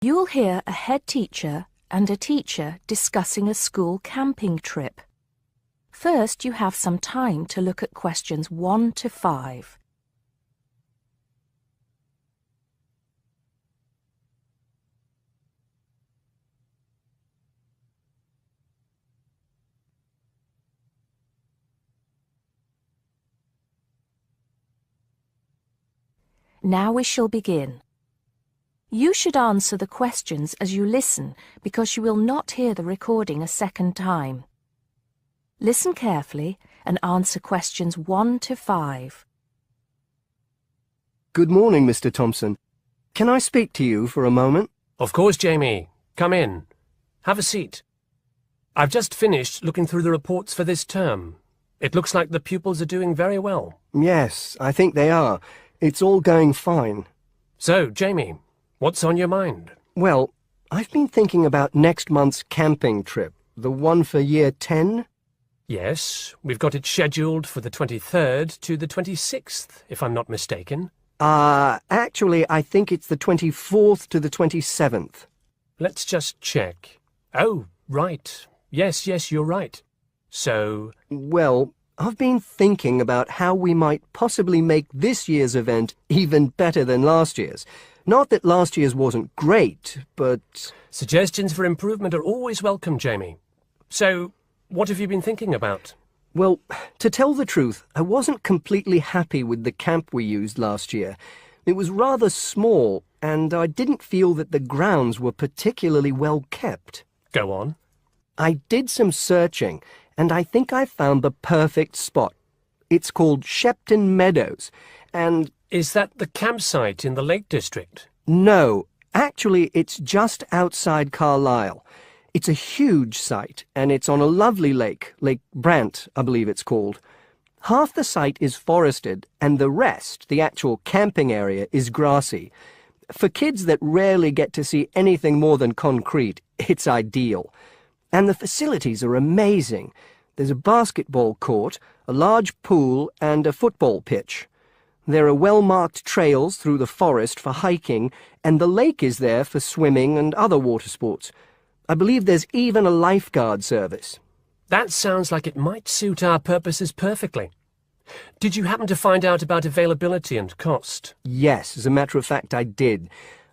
You'll hear a head teacher and a teacher discussing a school camping trip. First, you have some time to look at questions 1 to 5. Now we shall begin. You should answer the questions as you listen because you will not hear the recording a second time. Listen carefully and answer questions 1 to 5. Good morning, Mr. Thompson. Can I speak to you for a moment? Of course, Jamie. Come in. Have a seat. I've just finished looking through the reports for this term. It looks like the pupils are doing very well. Yes, I think they are. It's all going fine. So, Jamie, what's on your mind? Well, I've been thinking about next month's camping trip, the one for Year 10. Yes, we've got it scheduled for the 23rd to the 26th, if I'm not mistaken. Actually, I think it's the 24th to the 27th. Let's just check. Oh, right. Yes, you're right. So... Well, I've been thinking about how we might possibly make this year's event even better than last year's. Not that last year's wasn't great, but... Suggestions for improvement are always welcome, Jamie. So, what have you been thinking about? Well, to tell the truth, I wasn't completely happy with the camp we used last year. It was rather small, and I didn't feel that the grounds were particularly well kept. Go on. I did some searching, and I think I found the perfect spot. It's called Shepton Meadows, and... Is that the campsite in the Lake District? No, actually it's just outside Carlisle. It's a huge site, and it's on a lovely lake, Lake Brant, I believe it's called. Half the site is forested, and the rest, the actual camping area, is grassy. For kids that rarely get to see anything more than concrete, it's ideal. And the facilities are amazing. There's a basketball court, a large pool, and a football pitch. There are well-marked trails through the forest for hiking, and the lake is there for swimming and other water sports. I believe there's even a lifeguard service. That sounds like it might suit our purposes perfectly. Did you happen to find out about availability and cost? Yes, as a matter of fact, I did.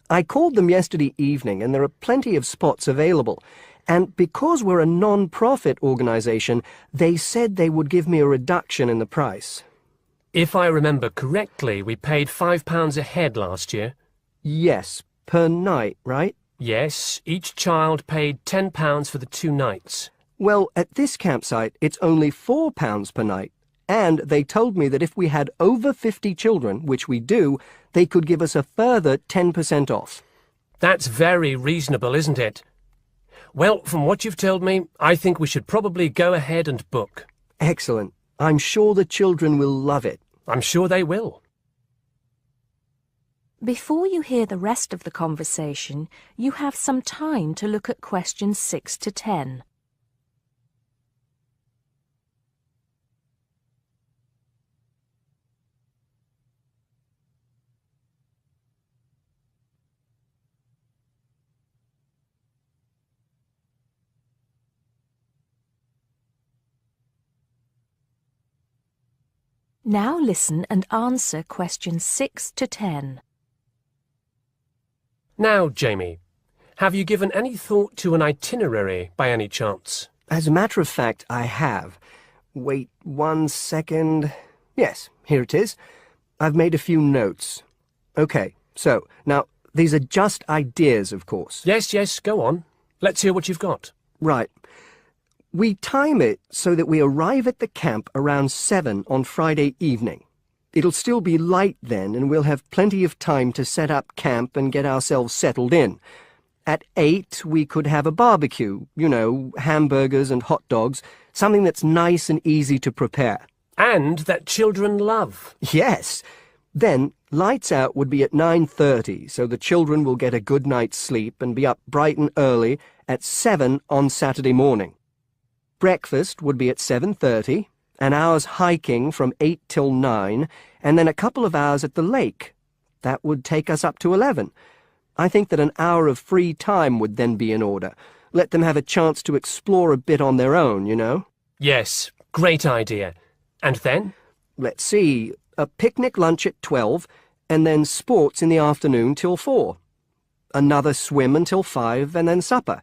I called them yesterday evening, and there are plenty of spots available. And because we're a non-profit organisation, they said they would give me a reduction in the price. If I remember correctly, we paid £5 a head last year. Yes, per night, right? Yes, each child paid £10 for the 2 nights. Well, at this campsite, it's only £4 per night. And they told me that if we had over 50 children, which we do, they could give us a further 10% off. That's very reasonable, isn't it? Well, from what you've told me, I think we should probably go ahead and book. Excellent. I'm sure the children will love it. I'm sure they will. Before you hear the rest of the conversation, you have some time to look at questions 6 to 10. Now listen and answer questions 6 to 10. Now, Jamie, have you given any thought to an itinerary by any chance? As a matter of fact, I have. Wait 1 second. Yes, here it is. I've made a few notes. Okay, so, now, these are just ideas, of course. Yes, go on. Let's hear what you've got. Right. We time it so that we arrive at the camp around 7 on Friday evening. It'll still be light then, and we'll have plenty of time to set up camp and get ourselves settled in. At 8, we could have a barbecue, you know, hamburgers and hot dogs, something that's nice and easy to prepare. And that children love. Yes. Then, lights out would be at 9:30, so the children will get a good night's sleep and be up bright and early at 7 on Saturday morning. Breakfast would be at 7:30, an hour's hiking from 8 till 9, and then a couple of hours at the lake. That would take us up to 11. I think that an hour of free time would then be in order. Let them have a chance to explore a bit on their own, you know? Yes, great idea. And then? Let's see, a picnic lunch at 12, and then sports in the afternoon till 4. Another swim until 5, and then supper.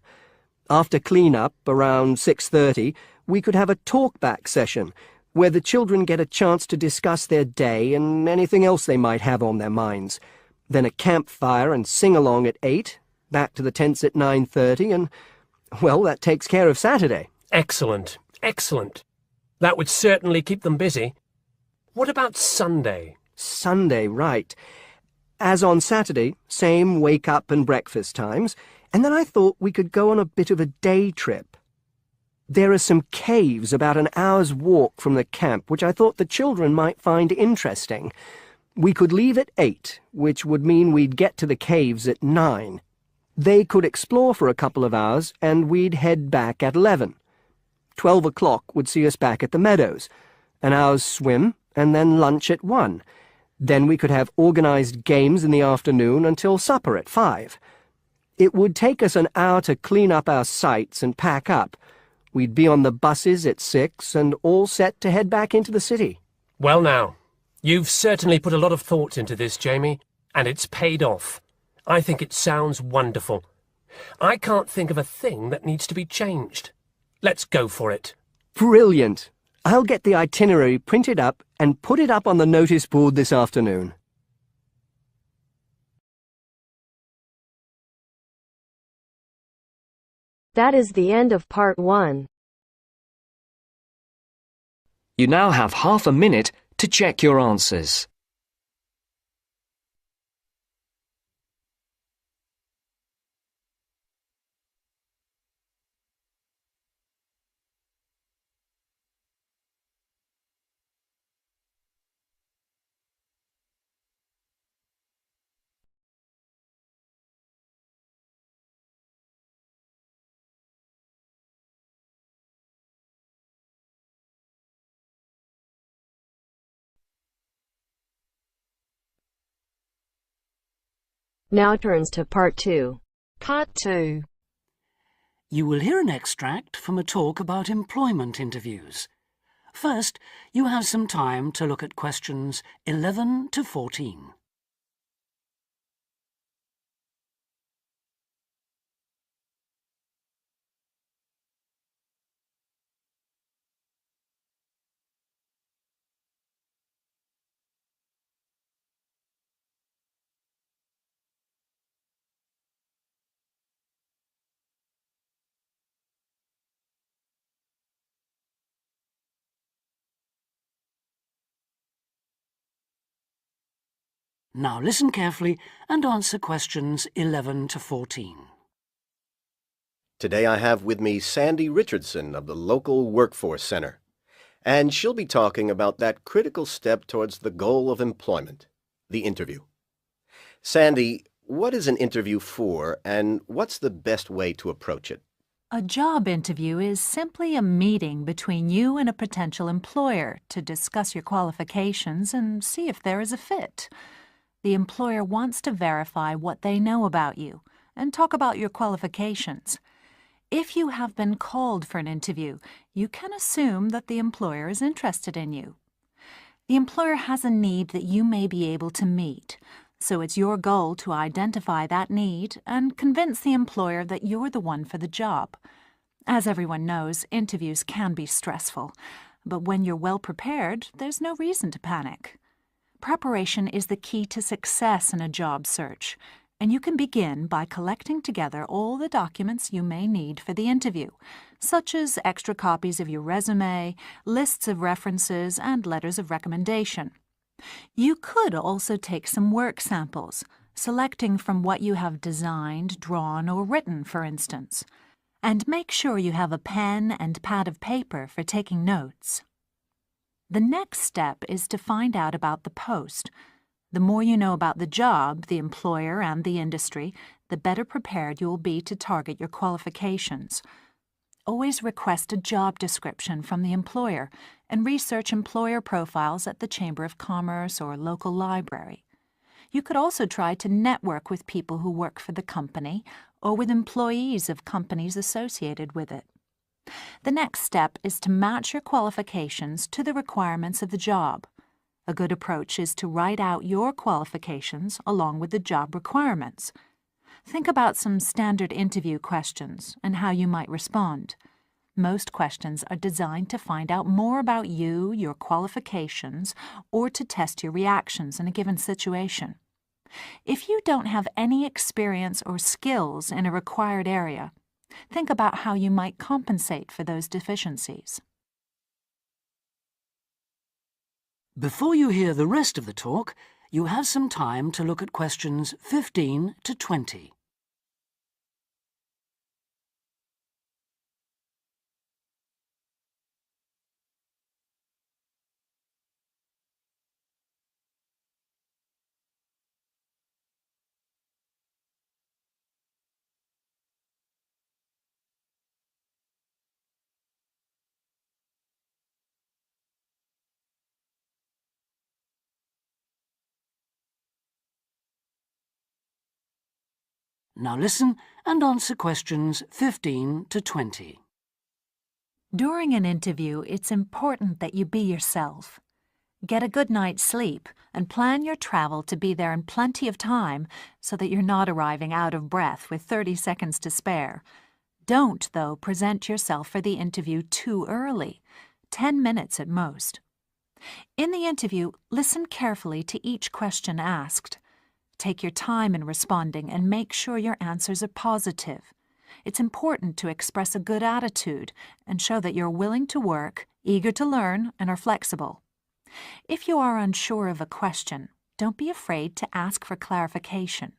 After clean-up, around 6:30, we could have a talk-back session, where the children get a chance to discuss their day and anything else they might have on their minds. Then a campfire and sing-along at 8, back to the tents at 9:30, and, well, that takes care of Saturday. Excellent, excellent. That would certainly keep them busy. What about Sunday? Sunday, right. As on Saturday, same wake-up and breakfast times, and then I thought we could go on a bit of a day trip. There are some caves about an hour's walk from the camp, which I thought the children might find interesting. We could leave at 8, which would mean we'd get to the caves at 9. They could explore for a couple of hours, and we'd head back at 11. 12 o'clock would see us back at the meadows. An hour's swim, and then lunch at 1. Then we could have organised games in the afternoon until supper at 5. It would take us an hour to clean up our sites and pack up. We'd be on the buses at 6 and all set to head back into the city. Well now, you've certainly put a lot of thought into this, Jamie, and it's paid off. I think it sounds wonderful. I can't think of a thing that needs to be changed. Let's go for it. Brilliant! I'll get the itinerary printed up and put it up on the notice board this afternoon. That is the end of part 1. You now have half a minute to check your answers. Now turns to part 2. Part 2. You will hear an extract from a talk about employment interviews. First, you have some time to look at questions 11 to 14. Now listen carefully and answer questions 11 to 14. Today I have with me Sandy Richardson of the local Workforce Center, and she'll be talking about that critical step towards the goal of employment, the interview. Sandy, what is an interview for, and what's the best way to approach it? A job interview is simply a meeting between you and a potential employer to discuss your qualifications and see if there is a fit. The employer wants to verify what they know about you and talk about your qualifications. If you have been called for an interview, you can assume that the employer is interested in you. The employer has a need that you may be able to meet, so it's your goal to identify that need and convince the employer that you're the one for the job. As everyone knows, interviews can be stressful, but when you're well prepared, there's no reason to panic. Preparation is the key to success in a job search, and you can begin by collecting together all the documents you may need for the interview, such as extra copies of your resume, lists of references, and letters of recommendation. You could also take some work samples, selecting from what you have designed, drawn, or written, for instance. And make sure you have a pen and pad of paper for taking notes. The next step is to find out about the post. The more you know about the job, the employer, and the industry, the better prepared you will be to target your qualifications. Always request a job description from the employer and research employer profiles at the Chamber of Commerce or local library. You could also try to network with people who work for the company or with employees of companies associated with it. The next step is to match your qualifications to the requirements of the job. A good approach is to write out your qualifications along with the job requirements. Think about some standard interview questions and how you might respond. Most questions are designed to find out more about you, your qualifications, or to test your reactions in a given situation. If you don't have any experience or skills in a required area, think about how you might compensate for those deficiencies. Before you hear the rest of the talk, you have some time to look at questions 15 to 20. Now listen and answer questions 15 to 20. During an interview, it's important that you be yourself. Get a good night's sleep and plan your travel to be there in plenty of time so that you're not arriving out of breath with 30 seconds to spare. Don't, though, present yourself for the interview too early, 10 minutes at most. In the interview, listen carefully to each question asked. Take your time in responding and make sure your answers are positive. It's important to express a good attitude and show that you're willing to work, eager to learn, and are flexible. If you are unsure of a question, don't be afraid to ask for clarification.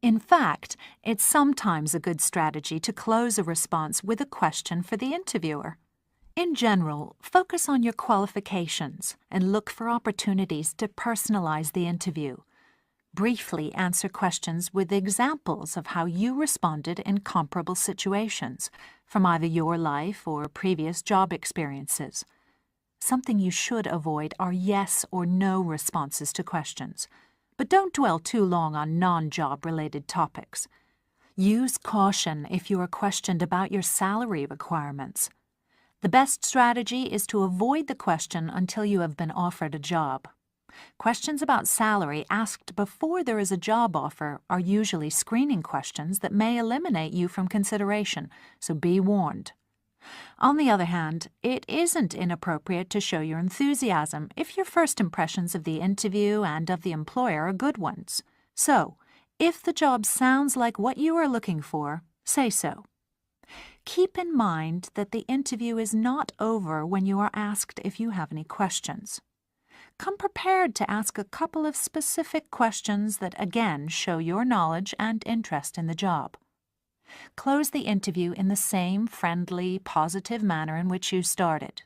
In fact, it's sometimes a good strategy to close a response with a question for the interviewer. In general, focus on your qualifications and look for opportunities to personalize the interview. Briefly answer questions with examples of how you responded in comparable situations, from either your life or previous job experiences. Something you should avoid are yes or no responses to questions, but don't dwell too long on non-job related topics. Use caution if you are questioned about your salary requirements. The best strategy is to avoid the question until you have been offered a job. Questions about salary asked before there is a job offer are usually screening questions that may eliminate you from consideration, so be warned. On the other hand, it isn't inappropriate to show your enthusiasm if your first impressions of the interview and of the employer are good ones. So, if the job sounds like what you are looking for, say so. Keep in mind that the interview is not over when you are asked if you have any questions. Come prepared to ask a couple of specific questions that again show your knowledge and interest in the job. Close the interview in the same friendly, positive manner in which you started.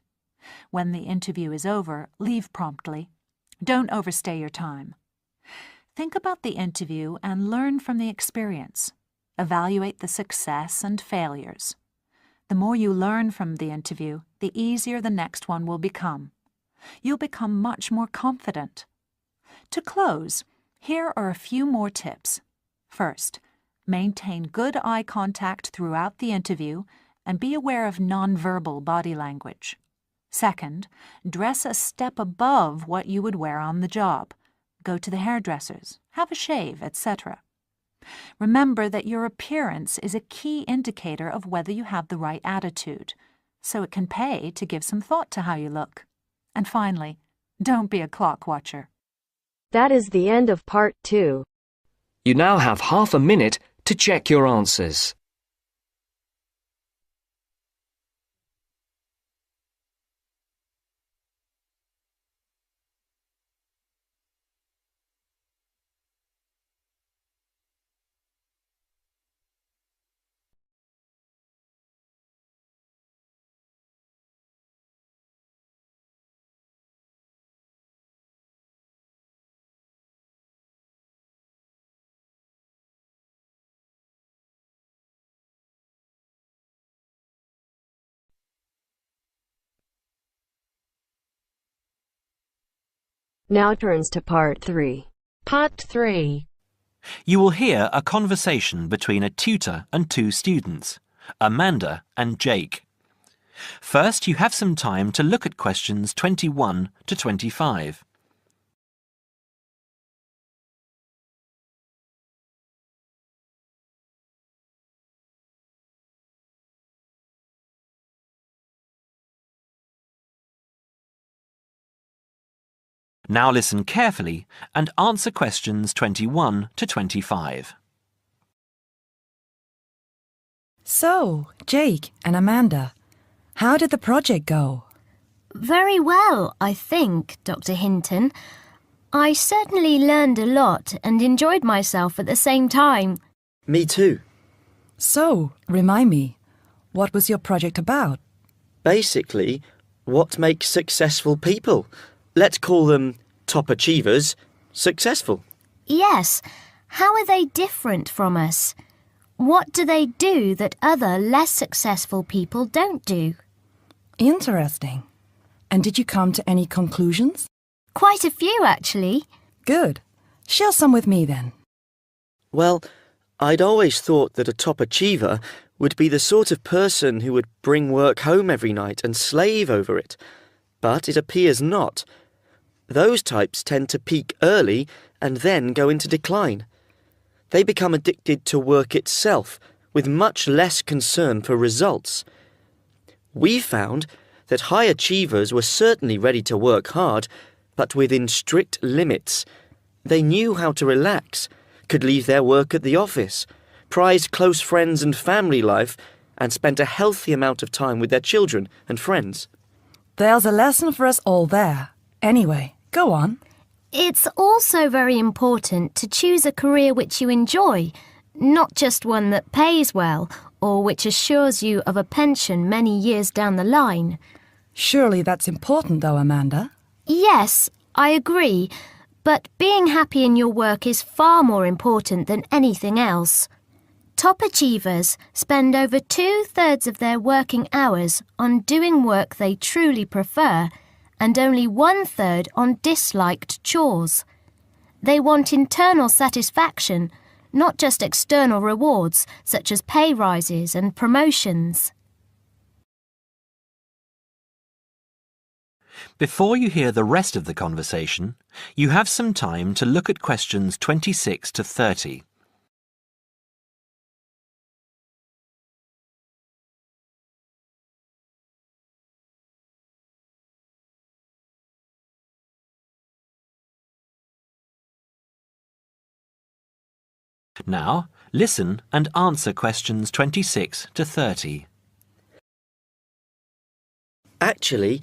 When the interview is over, leave promptly. Don't overstay your time. Think about the interview and learn from the experience. Evaluate the success and failures. The more you learn from the interview, the easier the next one will become. You'll become much more confident. To close, here are a few more tips. First, maintain good eye contact throughout the interview and be aware of nonverbal body language. Second, dress a step above what you would wear on the job. Go to the hairdressers, have a shave, etc. Remember that your appearance is a key indicator of whether you have the right attitude, so it can pay to give some thought to how you look. And finally, don't be a clock watcher. That is the end of part 2. You now have half a minute to check your answers. Now turns to part 3. Part 3. You will hear a conversation between a tutor and two students, Amanda and Jake. First, you have some time to look at questions 21 to 25. Now listen carefully and answer questions 21 to 25. So, Jake and Amanda, how did the project go? Very well, I think, Dr. Hinton. I certainly learned a lot and enjoyed myself at the same time. Me too. So, remind me, what was your project about? Basically, what makes successful people? Let's call them top achievers successful. Yes. How are they different from us? What do they do that other less successful people don't do? Interesting. And did you come to any conclusions? Quite a few, actually. Good. Share some with me then. Well, I'd always thought that a top achiever would be the sort of person who would bring work home every night and slave over it. But it appears not. Those types tend to peak early and then go into decline. They become addicted to work itself, with much less concern for results. We found that high achievers were certainly ready to work hard, but within strict limits. They knew how to relax, could leave their work at the office, prized close friends and family life, and spent a healthy amount of time with their children and friends. There's a lesson for us all there. Anyway, go on. It's also very important to choose a career which you enjoy, not just one that pays well or which assures you of a pension many years down the line. Surely that's important though, Amanda. Yes, I agree, but being happy in your work is far more important than anything else. Top achievers spend over 2/3 of their working hours on doing work they truly prefer and only 1/3 on disliked chores. They want internal satisfaction, not just external rewards such as pay rises and promotions. Before you hear the rest of the conversation, you have some time to look at questions 26 to 30. Now, listen and answer questions 26 to 30. Actually,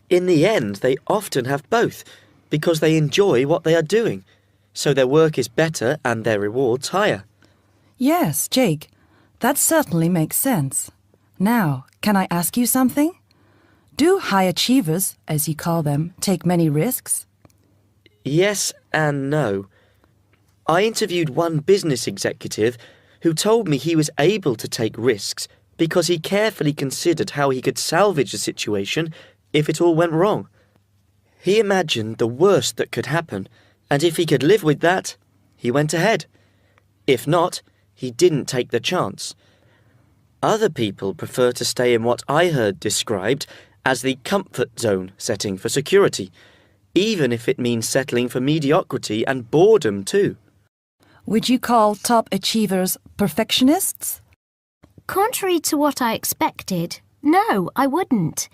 in the end, they often have both, because they enjoy what they are doing, so their work is better and their rewards higher. Yes, Jake, that certainly makes sense. Now, can I ask you something? Do high achievers, as you call them, take many risks? Yes and no. I interviewed one business executive who told me he was able to take risks because he carefully considered how he could salvage the situation if it all went wrong. He imagined the worst that could happen, and if he could live with that, he went ahead. If not, he didn't take the chance. Other people prefer to stay in what I heard described as the comfort zone setting for security, even if it means settling for mediocrity and boredom too. Would you call top achievers perfectionists? Contrary to what I expected, no, I wouldn't.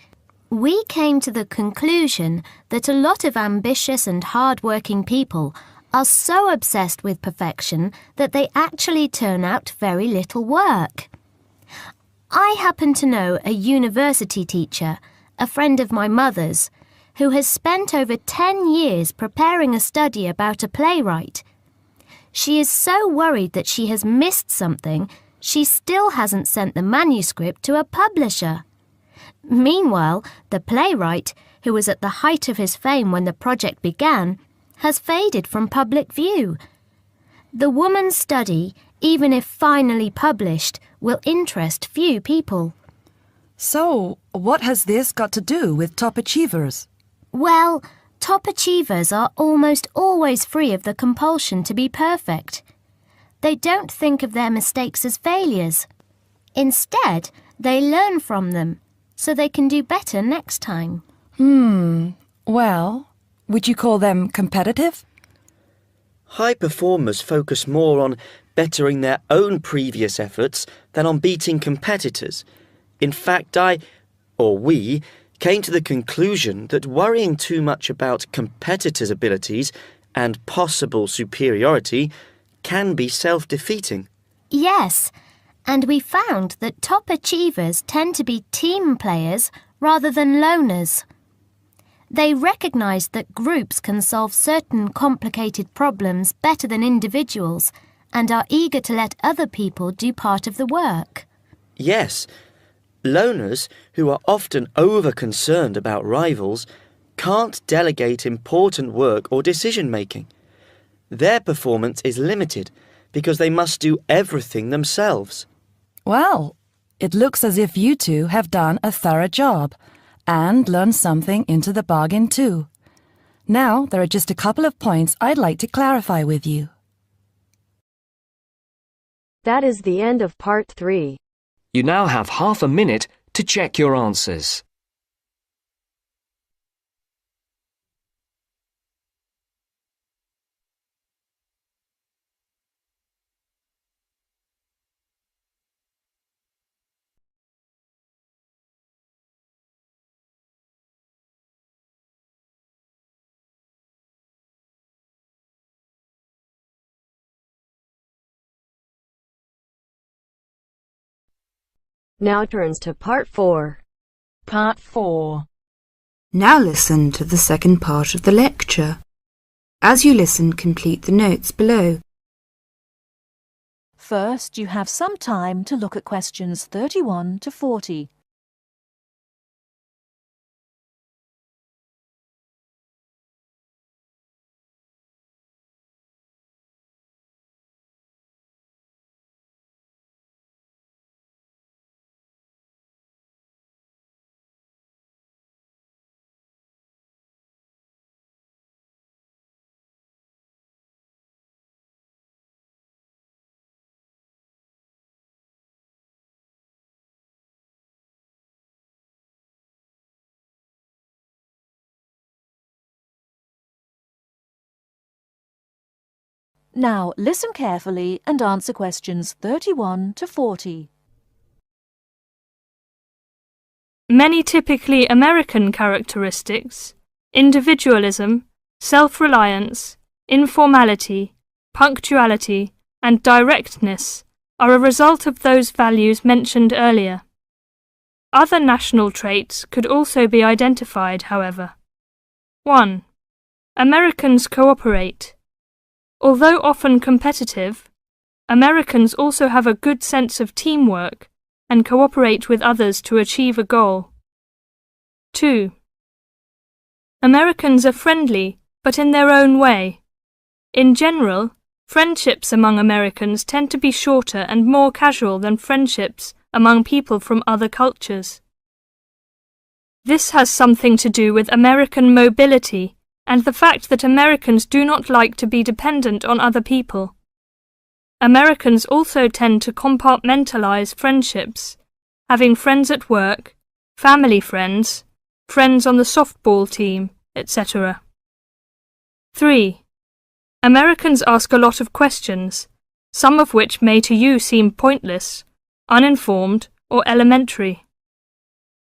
We came to the conclusion that a lot of ambitious and hard-working people are so obsessed with perfection that they actually turn out very little work. I happen to know a university teacher, a friend of my mother's, who has spent over 10 years preparing a study about a playwright. She is so worried that she has missed something, she still hasn't sent the manuscript to a publisher. Meanwhile, the playwright, who was at the height of his fame when the project began, has faded from public view. The woman's study, even if finally published, will interest few people. So, what has this got to do with top achievers? Well, Top achievers are almost always free of the compulsion to be perfect. They don't think of their mistakes as failures. Instead, they learn from them, so they can do better next time. Well, would you call them competitive? High performers focus more on bettering their own previous efforts than on beating competitors. In fact, we, came to the conclusion that worrying too much about competitors' abilities and possible superiority can be self-defeating. Yes, and we found that top achievers tend to be team players rather than loners. They recognise that groups can solve certain complicated problems better than individuals and are eager to let other people do part of the work. Yes, loners, who are often over-concerned about rivals, can't delegate important work or decision-making. Their performance is limited because they must do everything themselves. Well, it looks as if you two have done a thorough job and learned something into the bargain too. Now, there are just a couple of points I'd like to clarify with you. That is the end of part 3. You now have half a minute to check your answers. Now turns to part 4. Part 4. Now listen to the second part of the lecture. As you listen, complete the notes below. First, you have some time to look at questions 31 to 40. Now, listen carefully and answer questions 31 to 40. Many typically American characteristics, individualism, self-reliance, informality, punctuality, and directness, are a result of those values mentioned earlier. Other national traits could also be identified, however. 1. Americans cooperate. Although often competitive, Americans also have a good sense of teamwork and cooperate with others to achieve a goal. 2. Americans are friendly, but in their own way. In general, friendships among Americans tend to be shorter and more casual than friendships among people from other cultures. This has something to do with American mobility and the fact that Americans do not like to be dependent on other people. Americans also tend to compartmentalize friendships, having friends at work, family friends, friends on the softball team, etc. 3. Americans ask a lot of questions, some of which may to you seem pointless, uninformed, or elementary.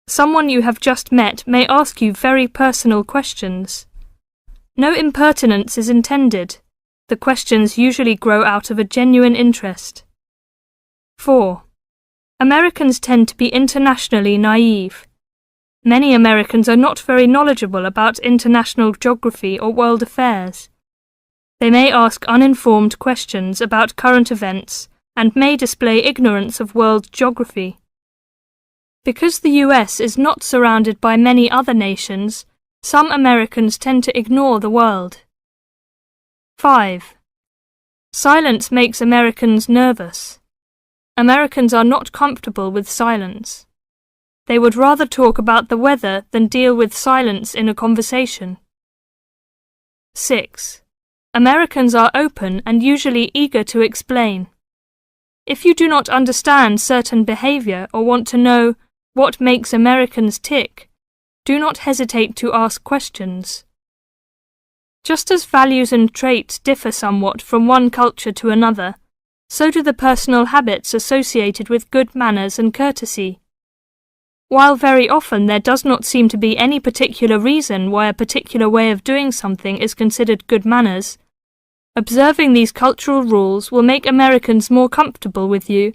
Someone you have just met may ask you very personal questions. No impertinence is intended. The questions usually grow out of a genuine interest. 4. Americans tend to be internationally naive. Many Americans are not very knowledgeable about international geography or world affairs. They may ask uninformed questions about current events and may display ignorance of world geography. Because the US is not surrounded by many other nations, some Americans tend to ignore the world. 5. Silence makes Americans nervous. Americans are not comfortable with silence. They would rather talk about the weather than deal with silence in a conversation. 6. Americans are open and usually eager to explain. If you do not understand certain behavior or want to know what makes Americans tick, do not hesitate to ask questions. Just as values and traits differ somewhat from one culture to another, so do the personal habits associated with good manners and courtesy. While very often there does not seem to be any particular reason why a particular way of doing something is considered good manners, observing these cultural rules will make Americans more comfortable with you,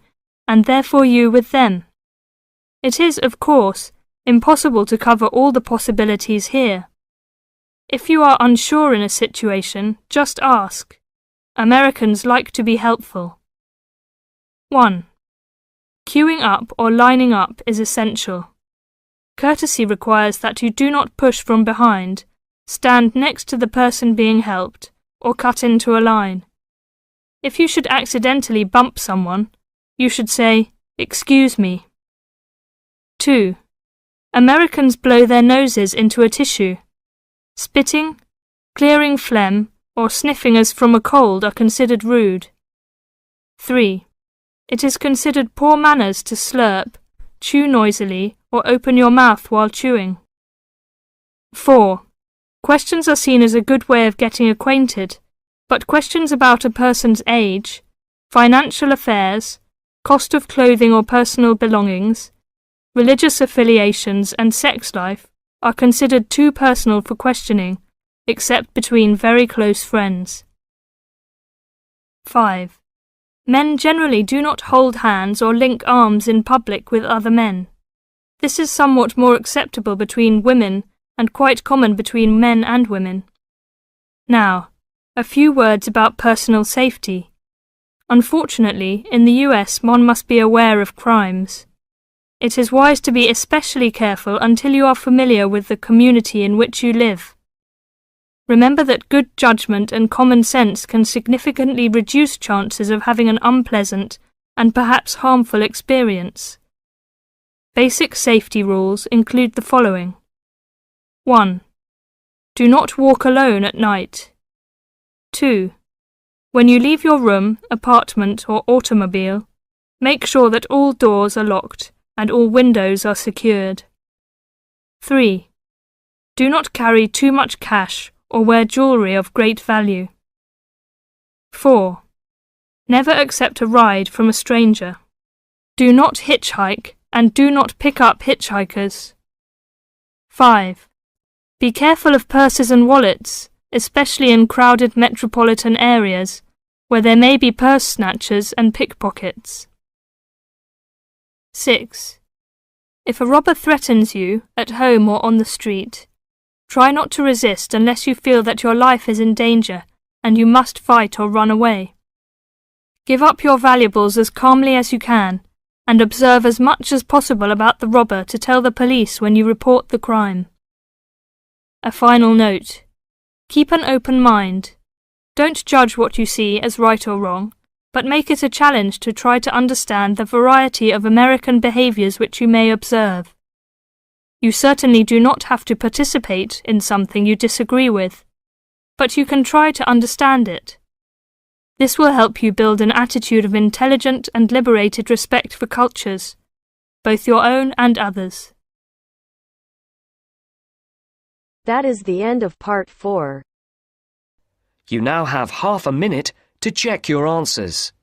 and therefore you with them. It is, of course, impossible to cover all the possibilities here. If you are unsure in a situation, just ask. Americans like to be helpful. 1. Queuing up or lining up is essential. Courtesy requires that you do not push from behind, stand next to the person being helped, or cut into a line. If you should accidentally bump someone, you should say, "Excuse me." 2. Americans blow their noses into a tissue. Spitting, clearing phlegm, or sniffing as from a cold are considered rude. 3. It is considered poor manners to slurp, chew noisily, or open your mouth while chewing. 4. Questions are seen as a good way of getting acquainted, but questions about a person's age, financial affairs, cost of clothing or personal belongings, religious affiliations and sex life are considered too personal for questioning, except between very close friends. 5. Men generally do not hold hands or link arms in public with other men. This is somewhat more acceptable between women and quite common between men and women. Now, a few words about personal safety. Unfortunately, in the US one must be aware of crimes. It is wise to be especially careful until you are familiar with the community in which you live. Remember that good judgment and common sense can significantly reduce chances of having an unpleasant and perhaps harmful experience. Basic safety rules include the following. 1. Do not walk alone at night. 2. When you leave your room, apartment or automobile, make sure that all doors are locked and all windows are secured. 3. Do not carry too much cash or wear jewellery of great value. 4. Never accept a ride from a stranger. Do not hitchhike and do not pick up hitchhikers. 5. Be careful of purses and wallets, especially in crowded metropolitan areas, where there may be purse snatchers and pickpockets. 6. If a robber threatens you, at home or on the street, try not to resist unless you feel that your life is in danger and you must fight or run away. Give up your valuables as calmly as you can and observe as much as possible about the robber to tell the police when you report the crime. A final note. Keep an open mind. Don't judge what you see as right or wrong, but make it a challenge to try to understand the variety of American behaviours which you may observe. You certainly do not have to participate in something you disagree with, but you can try to understand it. This will help you build an attitude of intelligent and liberated respect for cultures, both your own and others. That is the end of part 4. You now have half a minute to check your answers.